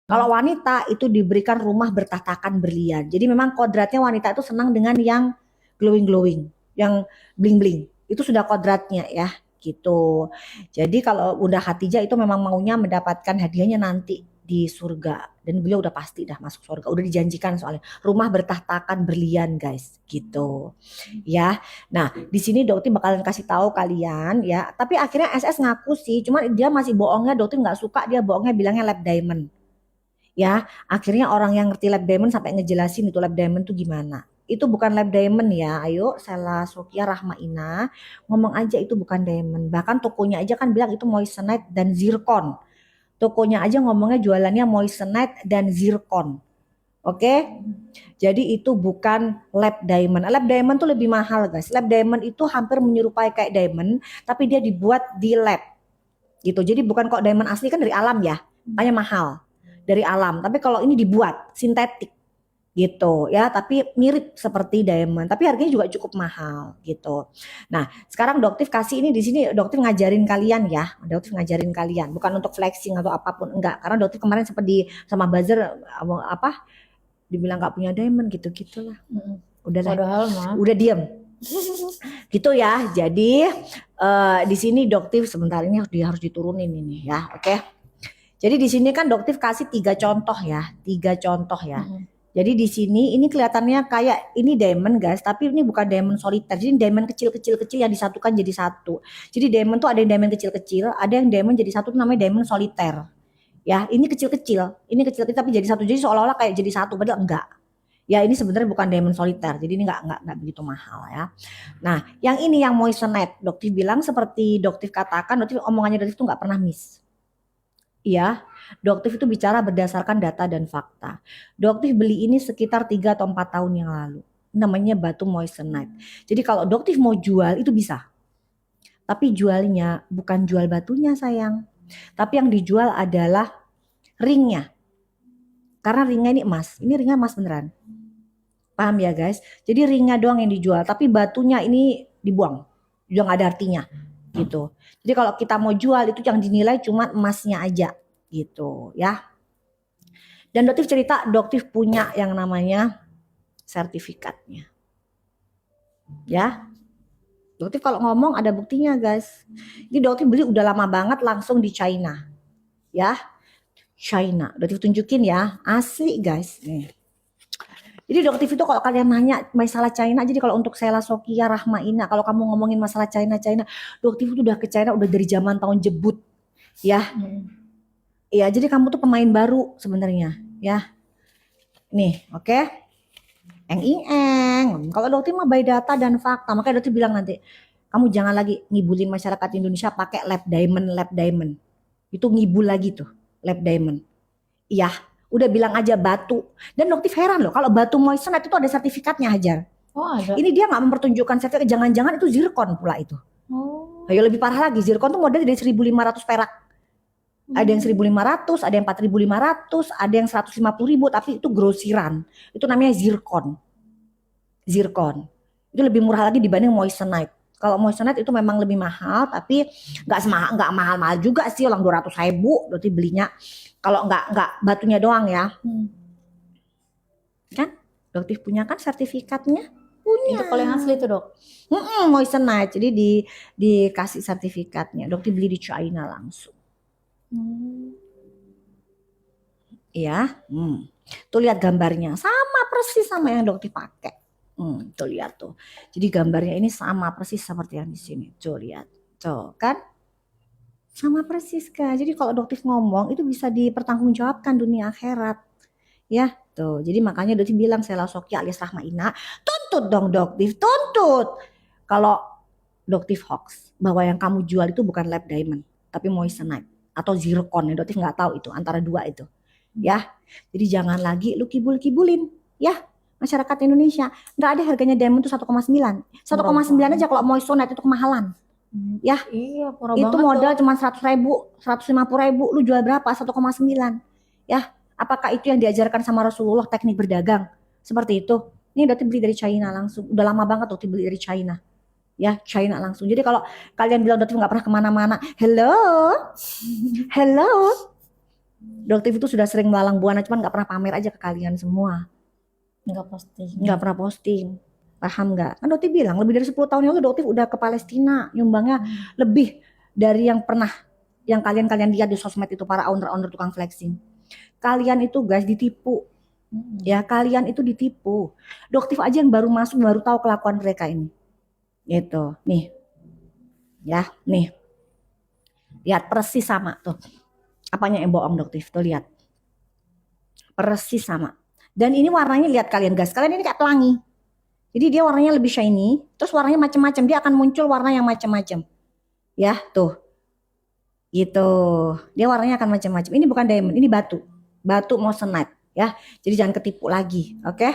Kalau wanita itu diberikan rumah bertatakan berlian. Jadi memang kodratnya wanita itu senang dengan yang glowing-glowing, yang bling-bling. Itu sudah kodratnya ya, gitu. Jadi kalau Bunda Khadijah itu memang maunya mendapatkan hadiahnya nanti di surga, dan beliau udah pasti dah masuk surga, udah dijanjikan soalnya rumah bertahtakan berlian guys, gitu ya. Nah di sini dokter bakalan kasih tahu kalian ya, tapi akhirnya SS ngaku sih, cuman dia masih bohongnya, dokter nggak suka dia bohongnya, bilangnya lab diamond ya. Akhirnya orang yang ngerti lab diamond sampai ngejelasin itu lab diamond tuh gimana. Itu bukan lab diamond ya. Ayo Sela Sokia Rahma Ina ngomong aja itu bukan diamond. Bahkan tokonya aja kan bilang itu moissanite dan zircon. Tokonya aja ngomongnya jualannya moissanite dan zircon. Oke, jadi itu bukan lab diamond. Lab diamond tuh lebih mahal guys. Lab diamond itu hampir menyerupai kayak diamond, tapi dia dibuat di lab gitu. Jadi bukan kok diamond asli kan dari alam ya, makanya mahal dari alam. Tapi kalau ini dibuat sintetik gitu ya, tapi mirip seperti diamond, tapi harganya juga cukup mahal gitu. Nah, sekarang Doktif kasih ini, di sini Doktif ngajarin kalian ya, Doktif ngajarin kalian, bukan untuk flexing atau apapun, enggak. Karena Doktif kemarin sempat di sama buzzer apa dibilang nggak punya diamond gitu-gitulah. Udahlah, Padahal mah. udah diem. Gitu ya. Jadi di sini Doktif sebentar ini harus diturunin ini ya, oke. Jadi di sini kan Doktif kasih 3 contoh ya, 3 contoh ya. Jadi di sini ini kelihatannya kayak ini diamond guys, tapi ini bukan diamond soliter. Jadi diamond kecil-kecil yang disatukan jadi satu. Jadi diamond tuh ada yang diamond kecil-kecil, ada yang diamond jadi satu, namanya diamond soliter. Ya, ini kecil-kecil, tapi jadi satu. Jadi seolah-olah kayak jadi satu, padahal enggak. Ya ini sebenarnya bukan diamond soliter, jadi ini enggak begitu mahal ya. Nah, yang ini yang moissanite, Doktif bilang seperti Doktif katakan, Doktif omongannya Doktif tuh nggak pernah miss. Iya, Doktif itu bicara berdasarkan data dan fakta. Doktif beli ini sekitar 3 atau 4 tahun yang lalu. Namanya batu moissanite. Jadi kalau Doktif mau jual itu bisa. Tapi jualnya bukan jual batunya sayang. Tapi yang dijual adalah ringnya. Karena ringnya ini emas. Ini ringnya emas beneran. Paham ya guys? Jadi ringnya doang yang dijual. Tapi batunya ini dibuang. Juga gak ada artinya. Gitu. Jadi kalau kita mau jual itu yang dinilai cuma emasnya aja. Gitu ya. Dan Doktif cerita, Doktif punya yang namanya sertifikatnya. Ya. Doktif kalau ngomong ada buktinya guys. Ini Doktif beli udah lama banget langsung di China. Ya. China. Doktif tunjukin ya. Asli guys. Nih. Jadi Doktif itu kalau kalian nanya masalah China, jadi kalau untuk Sela Sokia Rahma Ina, kalau kamu ngomongin masalah China, Doktif itu udah ke China udah dari zaman tahun jebut. Ya. Iya, jadi kamu tuh pemain baru sebenarnya, ya. Nih, oke. Okay? Eng. Kalau Dokter mah by data dan fakta, makanya Dokter bilang nanti, kamu jangan lagi ngibulin masyarakat Indonesia pakai lab diamond. Itu ngibul lagi tuh, lab diamond. Iya, udah bilang aja batu. Dan Dokter heran loh, kalau batu moissanite itu ada sertifikatnya Hajar. Oh ada. Ini dia nggak mempertunjukkan sertifikat, jangan-jangan itu zircon pula itu. Oh. Ayo lebih parah lagi, zircon tuh model dari 1.500 perak. Ada yang 1.500, ada yang 4.500, ada yang 150.000, tapi itu grosiran. Itu namanya zircon. Itu lebih murah lagi dibanding moissanite. Kalau moissanite itu memang lebih mahal, tapi nggak mahal-mahal juga sih, orang 200.000 berarti belinya. Kalau nggak batunya doang ya. Kan? Doktif punya kan sertifikatnya? Punya. Itu kalau yang asli tuh dok? Moissanite, jadi dikasih sertifikatnya. Doktif beli di China langsung. Iya, tuh lihat gambarnya sama persis sama yang Dokter pakai. Tuh lihat tuh. Jadi gambarnya ini sama persis seperti yang di sini. Tuh lihat, tuh kan? Sama persis kan. Jadi kalau Dokter ngomong itu bisa dipertanggungjawabkan dunia akhirat. Ya, tuh. Jadi makanya Dokter bilang Sela Sokia alias Rahma Ina, tuntut dong Dokter, tuntut. Kalau Dokter hoax bahwa yang kamu jual itu bukan lab diamond, tapi moissanite atau zircon. Dokter nggak tahu itu antara dua itu. Ya, jadi jangan lagi lu kibul-kibulin, ya masyarakat Indonesia. Nggak ada harganya diamond tuh 1,9. 1,9 aja kalau moissanite itu kemahalan. Ya, iya, itu modal cuma 100.000, 150.000, lu jual berapa? 1,9. Ya, apakah itu yang diajarkan sama Rasulullah teknik berdagang? Seperti itu. Ini udah beli dari China langsung. Udah lama banget tuh beli dari China. Ya, China langsung. Jadi kalau kalian bilang udah nggak pernah kemana-mana, hello, Doktif itu sudah sering melalang buana, cuman nggak pernah pamer aja ke kalian semua. Nggak posting. Nggak pernah posting. Paham nggak? Kan Doktif bilang lebih dari 10 tahun yang lalu Doktif udah ke Palestina, nyumbangnya lebih dari yang pernah yang kalian lihat di sosmed itu, para owner-owner tukang flexing. Kalian itu guys ditipu. Ya, kalian itu ditipu. Doktif aja yang baru masuk baru tahu kelakuan mereka ini. Gitu. Nih. Ya, nih. Lihat persis sama tuh. Apanya yang bohong Doktif? Tuh lihat. Persis sama. Dan ini warnanya lihat kalian guys. Kalian ini kayak pelangi. Jadi dia warnanya lebih shiny, terus warnanya macam-macam. Dia akan muncul warna yang macam-macam. Ya, tuh. Gitu. Dia warnanya akan macam-macam. Ini bukan diamond, ini batu. Batu moissanite ya. Jadi jangan ketipu lagi, oke?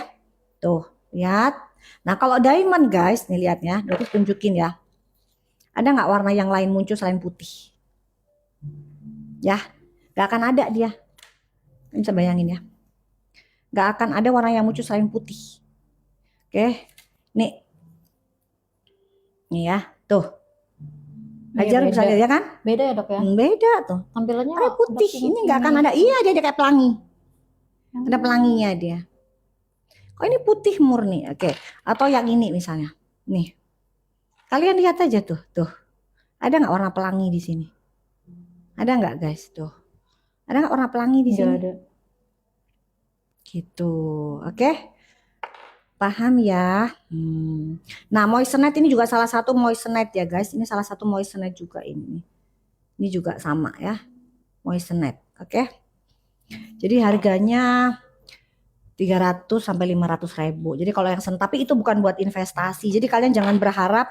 Tuh, lihat. Nah, kalau diamond guys, nih lihatnya, Doktif tunjukin ya. Ada nggak warna yang lain muncul selain putih? Ya, nggak akan ada dia. Bisa bayangin ya. Nggak akan ada warna yang muncul selain putih. Oke, nih. Nih ya, tuh. Ajar bisa lihat ya kan? Beda ya dok ya? Beda tuh. Tampilannya kayak putih, ini nggak akan ada. Iya, dia kayak pelangi. Ada pelanginya dia. Oh ini putih murni, oke. Atau yang ini misalnya, nih. Kalian lihat aja tuh, tuh. Ada nggak warna pelangi di sini? Ada nggak guys, tuh? Ada nggak warna pelangi di sini? Nggak ada. Gitu, oke? Paham ya? Nah, moissanite ini juga salah satu moissanite ya guys. Ini salah satu moissanite juga ini. Ini juga sama ya, moissanite, oke? Jadi harganya 300 sampai 500 ribu. Jadi kalau yang tapi itu bukan buat investasi. Jadi kalian jangan berharap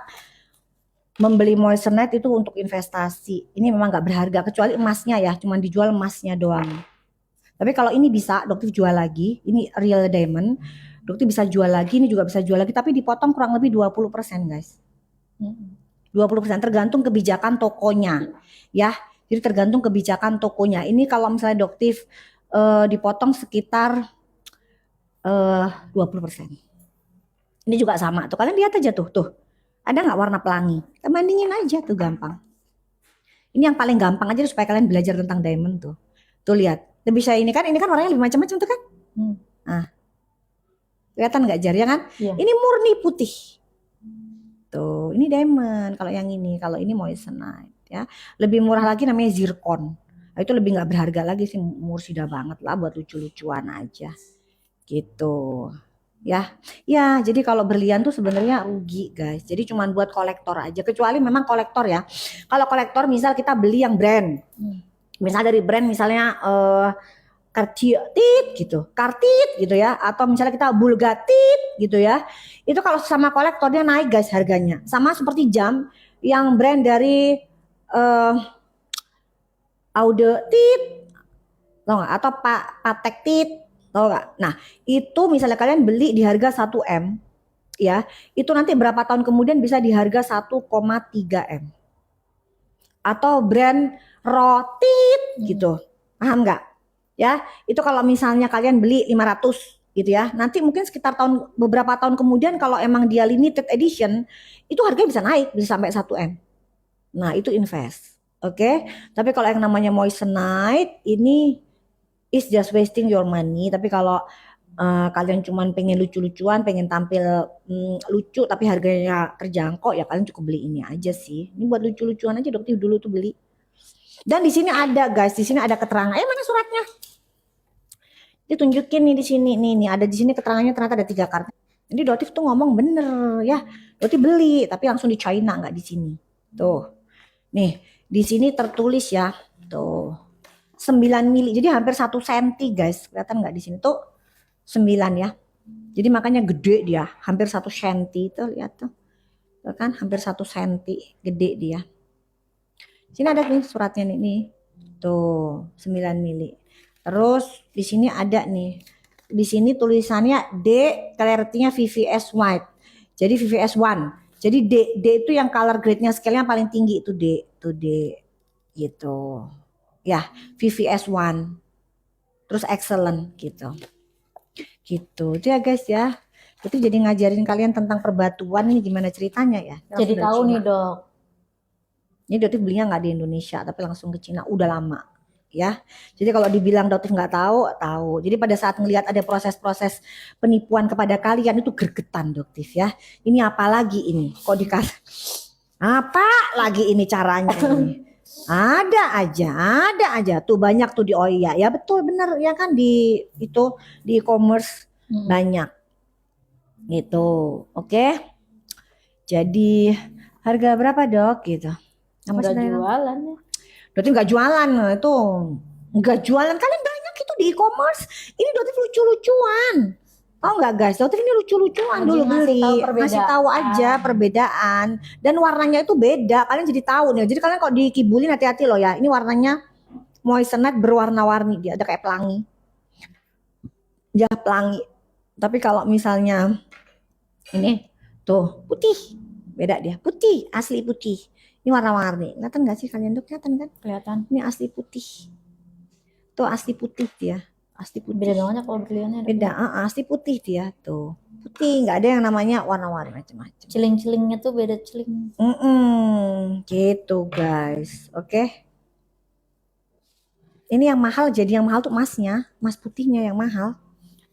membeli moissanite itu untuk investasi. Ini memang nggak berharga kecuali emasnya ya, cuman dijual emasnya doang. Tapi kalau ini bisa Dokter jual lagi, ini real diamond. Dokter bisa jual lagi, ini juga bisa jual lagi, tapi dipotong kurang lebih 20% guys. 20% tergantung kebijakan tokonya ya. Jadi tergantung kebijakan tokonya. Ini kalau misalnya Doktif dipotong sekitar 20%. Ini juga sama tuh. Kalian lihat aja tuh, tuh. Ada nggak warna pelangi? Kita bandingin aja tuh gampang. Ini yang paling gampang aja supaya kalian belajar tentang diamond tuh. Tuh lihat. Lebih saya ini kan warnanya lebih macam-macam tuh kan? Nah. Kelihatan nggak Jar ya kan? Iya. Ini murni putih. Tuh, ini diamond kalau yang ini. Kalau ini moissanite ya. Lebih murah lagi namanya zircon. Nah, itu lebih nggak berharga lagi sih, mursida banget lah buat lucu-lucuan aja. Gitu. Ya, jadi kalau berlian tuh sebenarnya rugi guys. Jadi cuman buat kolektor aja. Kecuali memang kolektor ya. Kalau kolektor misal kita beli yang brand, misal dari brand misalnya Cartier gitu, Cartier gitu ya, atau misalnya kita Bulgari gitu ya. Itu kalau sama kolektor dia naik guys harganya. Sama seperti jam yang brand dari Aude tau nggak? Atau Patek tahu nggak? Nah, itu misalnya kalian beli di harga 1 M, ya, itu nanti berapa tahun kemudian bisa di harga 1,3 M. Atau brand Rotit gitu. Paham nggak? Ya, itu kalau misalnya kalian beli 500 gitu ya. Nanti mungkin sekitar beberapa tahun kemudian kalau emang dia limited edition, itu harganya bisa naik bisa sampai 1 M. Nah, itu invest. Oke. Tapi kalau yang namanya moissanite ini is just wasting your money. Tapi kalau kalian cuman pengen lucu-lucuan, pengen tampil lucu tapi harganya terjangkau, ya kalian cukup beli ini aja sih. Ini buat lucu-lucuan aja Dokter dulu tuh beli. Dan di sini ada guys, di sini ada keterangan. Mana suratnya? Ditunjukin nih di sini nih ada di sini keterangannya ternyata ada 3 kartu. Jadi Dotif tuh ngomong bener ya. Dotif beli tapi langsung di China nggak di sini. Tuh. Nih, di sini tertulis ya. Tuh. 9 mili. Jadi hampir 1 senti guys. Kelihatan nggak di sini tuh 9 ya. Jadi makanya gede dia, hampir 1 senti tuh lihat tuh. Tuh kan hampir 1 senti gede dia. Sini ada nih suratnya nih. Tuh, 9 mili. Terus di sini ada nih. Di sini tulisannya D, clarity-nya VVS white. Jadi VVS 1. Jadi D itu yang color grade-nya scale-nya paling tinggi itu D, itu D gitu. Ya, VVS 1. Terus excellent gitu. Gitu. Itu ya guys ya. Itu jadi ngajarin kalian tentang perbatuan ini gimana ceritanya ya. Jadi tahu nih dok. Ini Dotif belinya nggak di Indonesia tapi langsung ke Cina udah lama. ya. Jadi kalau dibilang dokter nggak tahu, tahu. Jadi pada saat ngelihat ada proses-proses penipuan kepada kalian itu gregetan dokter ya. Ini apa lagi ini? Kok dikasih apa lagi ini caranya ini? Ada aja. Tuh banyak tuh di Oya. Ya betul bener ya kan di itu di e-commerce banyak gitu. Oke. Jadi harga berapa dok gitu? Apa Nggak sebenarnya? jualan ya. Berarti nggak jualan itu, nggak jualan kalian banyak itu di e-commerce. Ini dokter lucu-lucuan. Tahu nggak guys? Dokter ini lucu-lucuan Lagi dulu ngasih beli, tahu ngasih tahu aja perbedaan dan warnanya itu beda. Kalian jadi tahu nih. Jadi kalian kok dikibulin hati-hati loh ya. Ini warnanya moissanite berwarna-warni dia ada kayak pelangi. Ya pelangi. Tapi kalau misalnya ini tuh putih, beda dia. Putih, asli putih. Ini warna-warni. Kelihatan nggak sih kalian tuh? Kelihatan kan? Kelihatan. Ini asli putih. Tuh asli putih dia. Asli putih. Beda banget ya kalau berliannya. Beda, asli putih dia tuh. Putih, nggak ada yang namanya warna-warni macam-macam. Celing-celingnya tuh beda celing. Gitu guys. Oke. Ini yang mahal, jadi yang mahal tuh emasnya, emas putihnya yang mahal.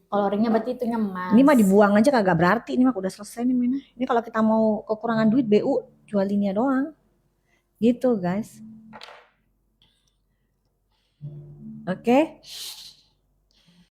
Kalau ringnya berarti itunya emas. Ini mah dibuang aja kagak berarti, ini mah udah selesai nih mainnya. Ini kalau kita mau kekurangan duit BU jualinnya doang. Gitu guys. Oke.